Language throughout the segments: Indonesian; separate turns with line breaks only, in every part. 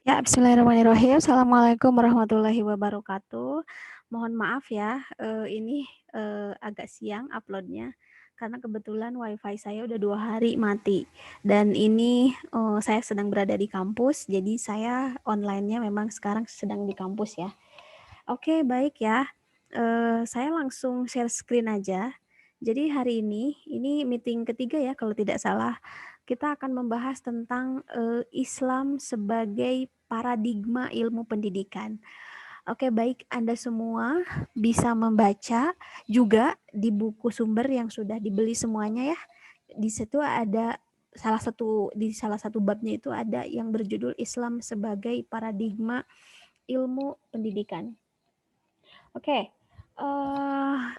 Ya, bismillahirrahmanirrahim. Assalamualaikum warahmatullahi wabarakatuh. Mohon maaf ya, ini agak siang uploadnya karena kebetulan WiFi saya udah 2 hari mati. Dan ini saya sedang berada di kampus, jadi saya online-nya memang sekarang sedang di kampus ya. Oke, baik ya. Saya langsung share screen aja. Jadi hari ini meeting ketiga ya kalau tidak salah. Kita akan membahas tentang Islam sebagai paradigma ilmu pendidikan. Oke, baik, Anda semua bisa membaca juga di buku sumber yang sudah dibeli semuanya ya. Di situ ada salah satu babnya itu ada yang berjudul Islam sebagai paradigma ilmu pendidikan. Oke,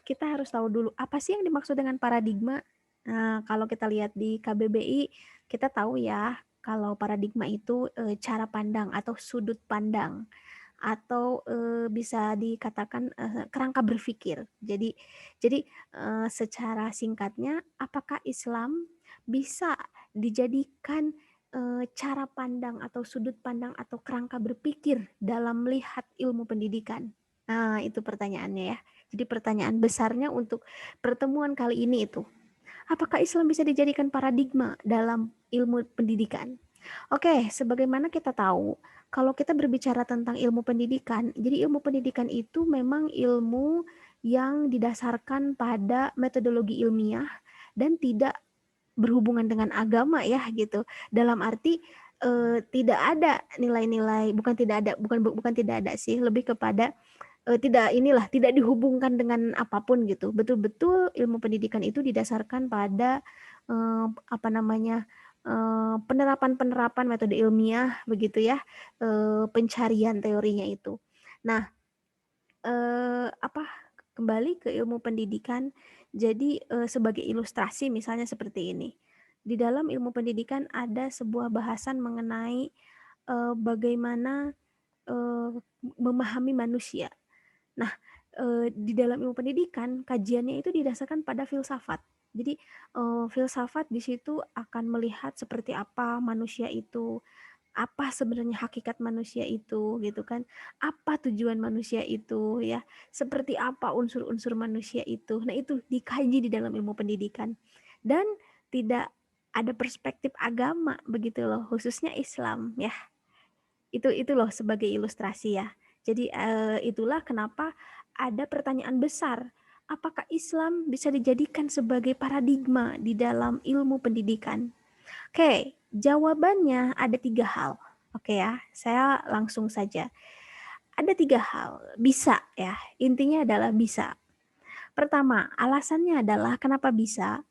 kita harus tahu dulu apa sih yang dimaksud dengan paradigma. Nah, kalau kita lihat di KBBI, kita tahu ya kalau paradigma itu cara pandang atau sudut pandang atau bisa dikatakan kerangka berpikir. Jadi secara singkatnya, apakah Islam bisa dijadikan cara pandang atau sudut pandang atau kerangka berpikir dalam melihat ilmu pendidikan? Nah, itu pertanyaannya ya. Jadi pertanyaan besarnya untuk pertemuan kali ini itu, apakah Islam bisa dijadikan paradigma dalam ilmu pendidikan? Oke, sebagaimana kita tahu, kalau kita berbicara tentang ilmu pendidikan, jadi ilmu pendidikan itu memang ilmu yang didasarkan pada metodologi ilmiah dan tidak berhubungan dengan agama ya gitu. Dalam arti tidak ada nilai-nilai, bukan tidak ada sih, lebih kepada tidak dihubungkan dengan apapun gitu. Betul-betul ilmu pendidikan itu didasarkan pada penerapan-penerapan metode ilmiah begitu ya, pencarian teorinya itu. Nah, kembali ke ilmu pendidikan, jadi sebagai ilustrasi misalnya seperti ini. Di dalam ilmu pendidikan ada sebuah bahasan mengenai bagaimana memahami manusia. Nah, di dalam ilmu pendidikan kajiannya itu didasarkan pada filsafat. Jadi filsafat di situ akan melihat seperti apa manusia itu, apa sebenarnya hakikat manusia itu, gitu kan? Apa tujuan manusia itu, ya? Seperti apa unsur-unsur manusia itu. Nah, itu dikaji di dalam ilmu pendidikan. Dan tidak ada perspektif agama begitu loh, khususnya Islam ya. Itu loh sebagai ilustrasi ya. Jadi itulah kenapa ada pertanyaan besar, apakah Islam bisa dijadikan sebagai paradigma di dalam ilmu pendidikan? Oke, jawabannya ada 3 hal. Oke ya, saya langsung saja. Ada 3 hal, bisa ya. Intinya adalah bisa. Pertama, alasannya adalah kenapa bisa?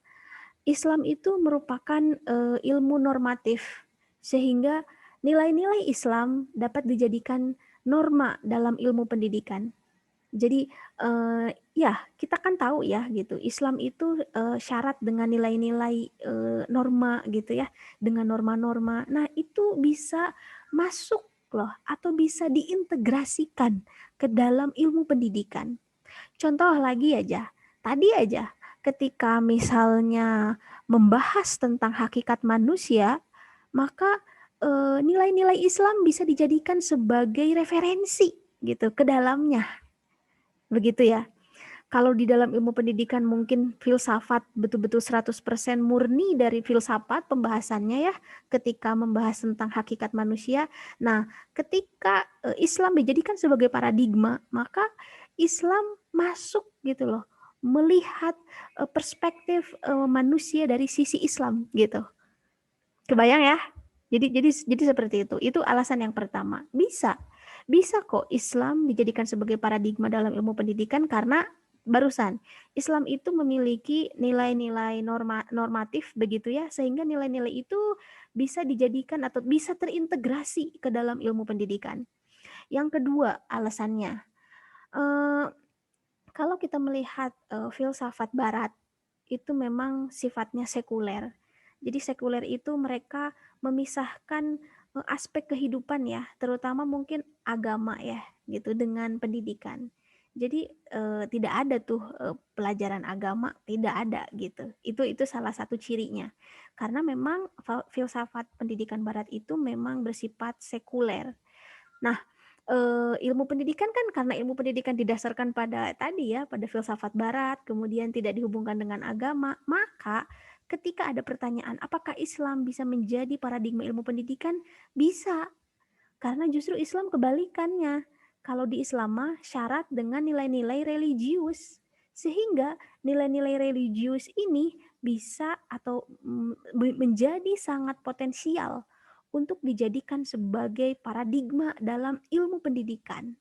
Islam itu merupakan ilmu normatif, sehingga nilai-nilai Islam dapat dijadikan norma dalam ilmu pendidikan. Jadi ya kita kan tahu ya gitu, Islam itu syarat dengan nilai-nilai norma gitu ya, dengan norma-norma. Nah, itu bisa masuk loh atau bisa diintegrasikan ke dalam ilmu pendidikan. Contoh lagi aja, tadi aja ketika misalnya membahas tentang hakikat manusia, maka nilai-nilai Islam bisa dijadikan sebagai referensi gitu ke dalamnya. Begitu ya. Kalau di dalam ilmu pendidikan mungkin filsafat betul-betul 100% murni dari filsafat pembahasannya ya, ketika membahas tentang hakikat manusia. Nah, ketika Islam dijadikan sebagai paradigma, maka Islam masuk gitu loh, melihat perspektif manusia dari sisi Islam gitu. Kebayang ya? Jadi seperti itu. Itu alasan yang pertama. Bisa kok Islam dijadikan sebagai paradigma dalam ilmu pendidikan karena barusan Islam itu memiliki nilai-nilai normatif begitu ya, sehingga nilai-nilai itu bisa dijadikan atau bisa terintegrasi ke dalam ilmu pendidikan. Yang kedua alasannya, eh, kalau kita melihat filsafat Barat itu memang sifatnya sekuler. Jadi sekuler itu mereka memisahkan aspek kehidupan ya, terutama mungkin agama ya, gitu dengan pendidikan. Jadi tidak ada tuh pelajaran agama, tidak ada gitu. Itu salah satu cirinya. Karena memang filsafat pendidikan barat itu memang bersifat sekuler. Nah, ilmu pendidikan kan karena ilmu pendidikan didasarkan pada tadi ya, pada filsafat barat, kemudian tidak dihubungkan dengan agama, maka ketika ada pertanyaan, apakah Islam bisa menjadi paradigma ilmu pendidikan? Bisa, karena justru Islam kebalikannya. Kalau di Islam mah syarat dengan nilai-nilai religius. Sehingga nilai-nilai religius ini bisa atau menjadi sangat potensial untuk dijadikan sebagai paradigma dalam ilmu pendidikan.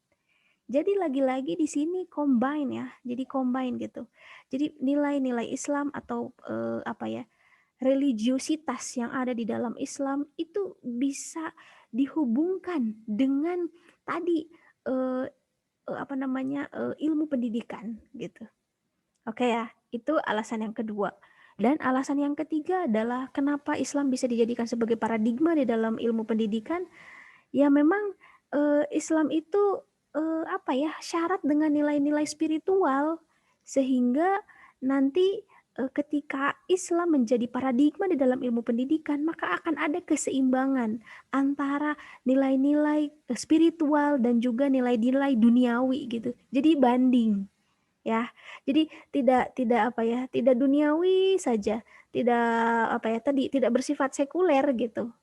Jadi lagi-lagi di sini combine ya, jadi combine gitu. Jadi nilai-nilai Islam atau religiositas yang ada di dalam Islam itu bisa dihubungkan dengan tadi ilmu pendidikan gitu. Oke ya, itu alasan yang kedua. Dan alasan yang ketiga adalah kenapa Islam bisa dijadikan sebagai paradigma di dalam ilmu pendidikan. Ya memang Islam itu syarat dengan nilai-nilai spiritual sehingga nanti ketika Islam menjadi paradigma di dalam ilmu pendidikan maka akan ada keseimbangan antara nilai-nilai spiritual dan juga nilai-nilai duniawi gitu. Jadi banding ya. Jadi tidak duniawi saja, tidak bersifat sekuler gitu.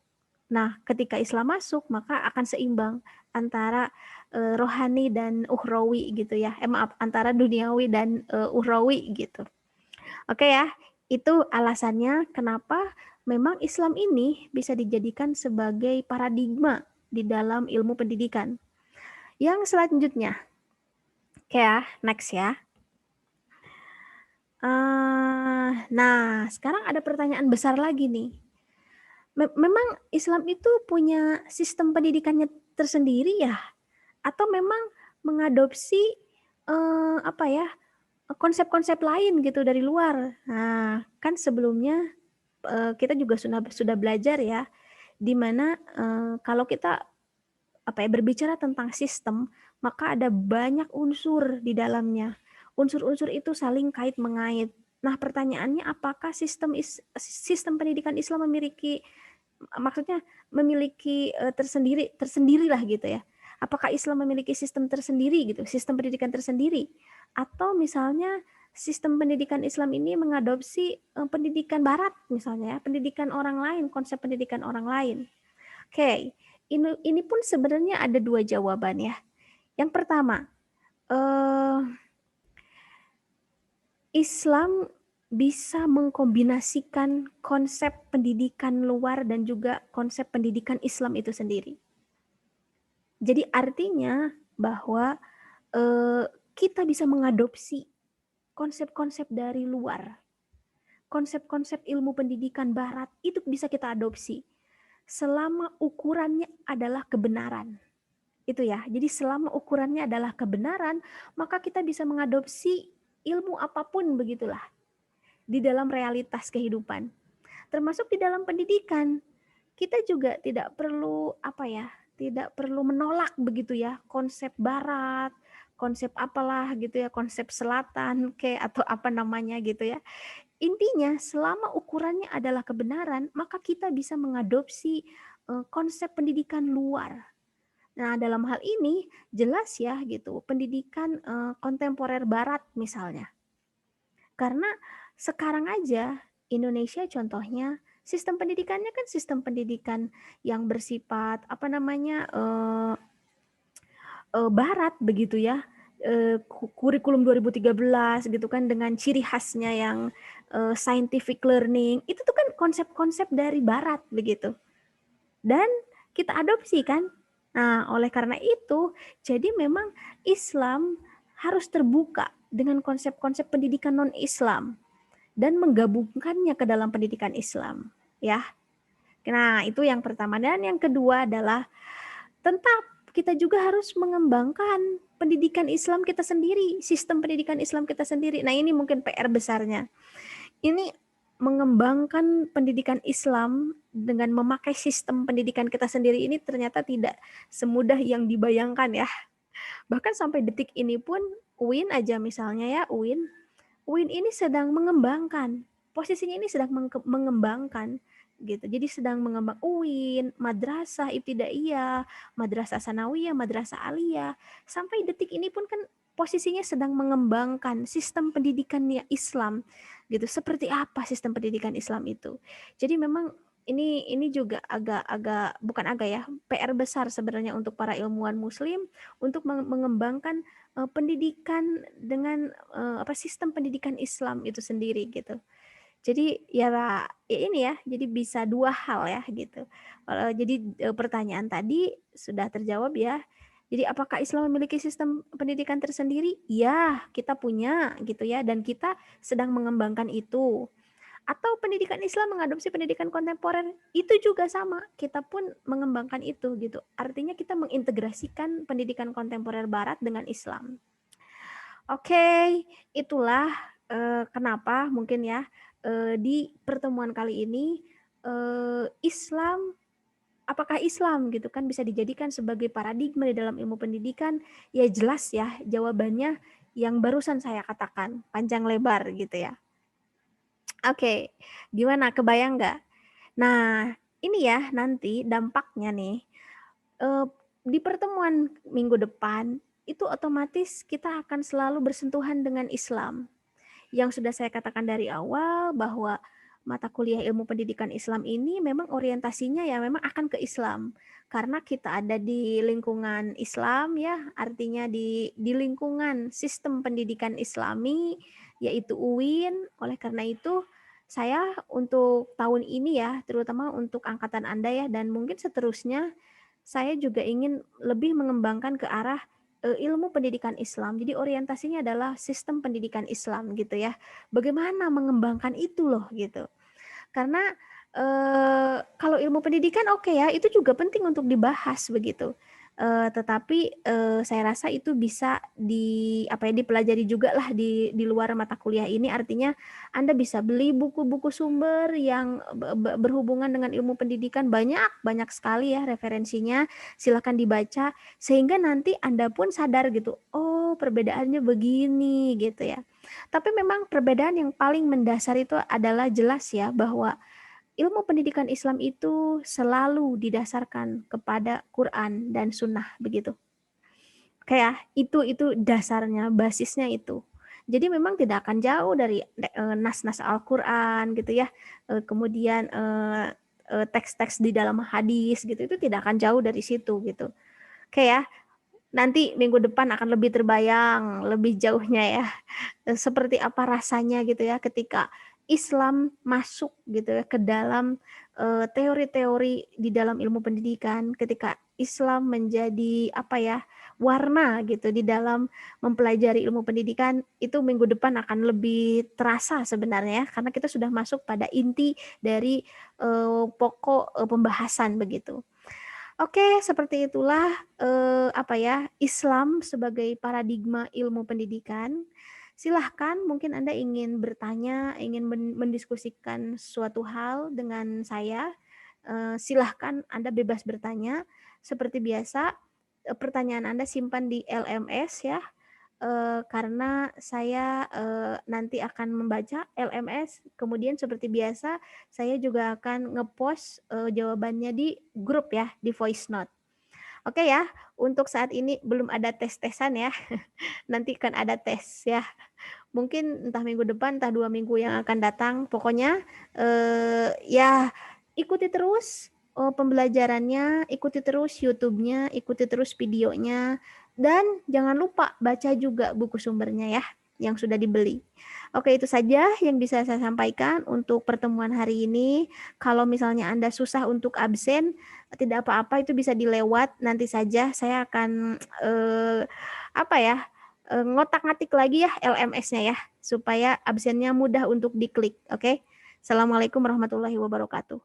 Nah, ketika Islam masuk, maka akan seimbang antara rohani dan ukhrawi gitu ya. Antara duniawi dan ukhrawi gitu. Oke ya, itu alasannya kenapa memang Islam ini bisa dijadikan sebagai paradigma di dalam ilmu pendidikan. Yang selanjutnya, oke ya, next ya. Nah, sekarang ada pertanyaan besar lagi nih. Memang Islam itu punya sistem pendidikannya tersendiri ya? Atau memang mengadopsi konsep-konsep lain gitu dari luar? Nah, kan sebelumnya kita juga sudah belajar ya, di mana kalau kita berbicara tentang sistem, maka ada banyak unsur di dalamnya. Unsur-unsur itu saling kait mengait. Nah, pertanyaannya apakah sistem pendidikan Islam memiliki tersendirilah gitu ya. Apakah Islam memiliki sistem tersendiri gitu, sistem pendidikan tersendiri, atau misalnya sistem pendidikan Islam ini mengadopsi pendidikan Barat misalnya ya, pendidikan orang lain, konsep pendidikan orang lain. Oke, ini pun sebenarnya ada dua jawaban ya. Yang pertama, Islam bisa mengkombinasikan konsep pendidikan luar dan juga konsep pendidikan Islam itu sendiri. Jadi artinya bahwa kita bisa mengadopsi konsep-konsep dari luar. Konsep-konsep ilmu pendidikan Barat itu bisa kita adopsi selama ukurannya adalah kebenaran. Itu ya. Jadi selama ukurannya adalah kebenaran, maka kita bisa mengadopsi ilmu apapun begitulah di dalam realitas kehidupan. Termasuk di dalam pendidikan. Kita juga tidak perlu tidak perlu menolak begitu ya konsep barat, konsep apalah gitu ya, konsep selatan atau apa namanya gitu ya. Intinya selama ukurannya adalah kebenaran, maka kita bisa mengadopsi konsep pendidikan luar. Nah, dalam hal ini jelas ya gitu, pendidikan kontemporer barat misalnya. Karena sekarang aja Indonesia contohnya sistem pendidikannya kan sistem pendidikan yang bersifat barat begitu ya. Kurikulum 2013 gitu kan dengan ciri khasnya yang scientific learning. Itu tuh kan konsep-konsep dari barat begitu. Dan kita adopsi kan. Nah, oleh karena itu, jadi memang Islam harus terbuka dengan konsep-konsep pendidikan non-Islam dan menggabungkannya ke dalam pendidikan Islam, ya. Nah, itu yang pertama. Dan yang kedua adalah tetap kita juga harus mengembangkan pendidikan Islam kita sendiri, sistem pendidikan Islam kita sendiri. Nah, ini mungkin PR besarnya. Ini mengembangkan pendidikan Islam dengan memakai sistem pendidikan kita sendiri ini ternyata tidak semudah yang dibayangkan ya. Bahkan sampai detik ini pun UIN aja misalnya ya, UIN ini sedang mengembangkan. Posisinya ini sedang mengembangkan gitu. Jadi sedang mengembang UIN, madrasah ibtidaiyah, madrasah sanawiyah, madrasah aliyah. Sampai detik ini pun kan posisinya sedang mengembangkan sistem pendidikannya Islam gitu. Seperti apa sistem pendidikan Islam itu? Jadi memang ini juga agak bukan agak ya, PR besar sebenarnya untuk para ilmuwan muslim untuk mengembangkan pendidikan dengan sistem pendidikan Islam itu sendiri gitu. Jadi ya ini ya, jadi bisa dua hal ya gitu. Jadi pertanyaan tadi sudah terjawab ya. Jadi apakah Islam memiliki sistem pendidikan tersendiri? Ya, kita punya gitu ya, dan kita sedang mengembangkan itu. Atau pendidikan Islam mengadopsi pendidikan kontemporer, itu juga sama, kita pun mengembangkan itu gitu. Artinya kita mengintegrasikan pendidikan kontemporer Barat dengan Islam. Oke, itulah kenapa mungkin ya di pertemuan kali ini apakah Islam gitu kan bisa dijadikan sebagai paradigma di dalam ilmu pendidikan? Ya jelas ya jawabannya yang barusan saya katakan, panjang lebar gitu ya. Oke, gimana kebayang nggak? Nah, ini ya nanti dampaknya nih di pertemuan minggu depan itu otomatis kita akan selalu bersentuhan dengan Islam. Yang sudah saya katakan dari awal bahwa mata kuliah ilmu pendidikan Islam ini memang orientasinya ya memang akan ke Islam. Karena kita ada di lingkungan Islam ya, artinya di lingkungan sistem pendidikan Islami yaitu UIN. Oleh karena itu saya untuk tahun ini ya, terutama untuk angkatan Anda ya dan mungkin seterusnya saya juga ingin lebih mengembangkan ke arah ilmu pendidikan Islam. Jadi orientasinya adalah sistem pendidikan Islam gitu ya. Bagaimana mengembangkan itu loh gitu. Karena kalau ilmu pendidikan oke ya, itu juga penting untuk dibahas begitu. Tetapi saya rasa itu bisa dipelajari juga lah di luar mata kuliah ini. Artinya Anda bisa beli buku-buku sumber yang berhubungan dengan ilmu pendidikan, banyak sekali ya referensinya. Silakan dibaca sehingga nanti Anda pun sadar gitu. Oh, perbedaannya begini gitu ya. Tapi memang perbedaan yang paling mendasar itu adalah jelas ya bahwa ilmu pendidikan Islam itu selalu didasarkan kepada Quran dan Sunnah begitu. Kayak itu dasarnya, basisnya itu. Jadi memang tidak akan jauh dari nas-nas Al-Quran gitu ya. Kemudian teks-teks di dalam hadis gitu itu tidak akan jauh dari situ gitu. Kayak nanti minggu depan akan lebih terbayang lebih jauhnya ya seperti apa rasanya gitu ya ketika Islam masuk gitu ya ke dalam teori-teori di dalam ilmu pendidikan, ketika Islam menjadi warna gitu di dalam mempelajari ilmu pendidikan, itu minggu depan akan lebih terasa sebenarnya karena kita sudah masuk pada inti dari pokok pembahasan begitu. Oke, seperti itulah Islam sebagai paradigma ilmu pendidikan. Silahkan mungkin Anda ingin bertanya, ingin mendiskusikan suatu hal dengan saya. Silahkan Anda bebas bertanya. Seperti biasa, pertanyaan Anda simpan di LMS ya. Karena saya nanti akan membaca LMS, kemudian seperti biasa saya juga akan ngepost jawabannya di grup ya, di voice note. Oke ya, untuk saat ini belum ada tes-tesan ya, nanti kan ada tes ya. Mungkin entah minggu depan, entah 2 minggu yang akan datang, pokoknya ya ikuti terus pembelajarannya, ikuti terus YouTube-nya, ikuti terus videonya, dan jangan lupa baca juga buku sumbernya ya, yang sudah dibeli. Oke, itu saja yang bisa saya sampaikan untuk pertemuan hari ini. Kalau misalnya Anda susah untuk absen, tidak apa-apa, itu bisa dilewat. Nanti saja saya akan ngotak-ngatik lagi ya LMS-nya ya, supaya absennya mudah untuk diklik. Oke. Assalamualaikum warahmatullahi wabarakatuh.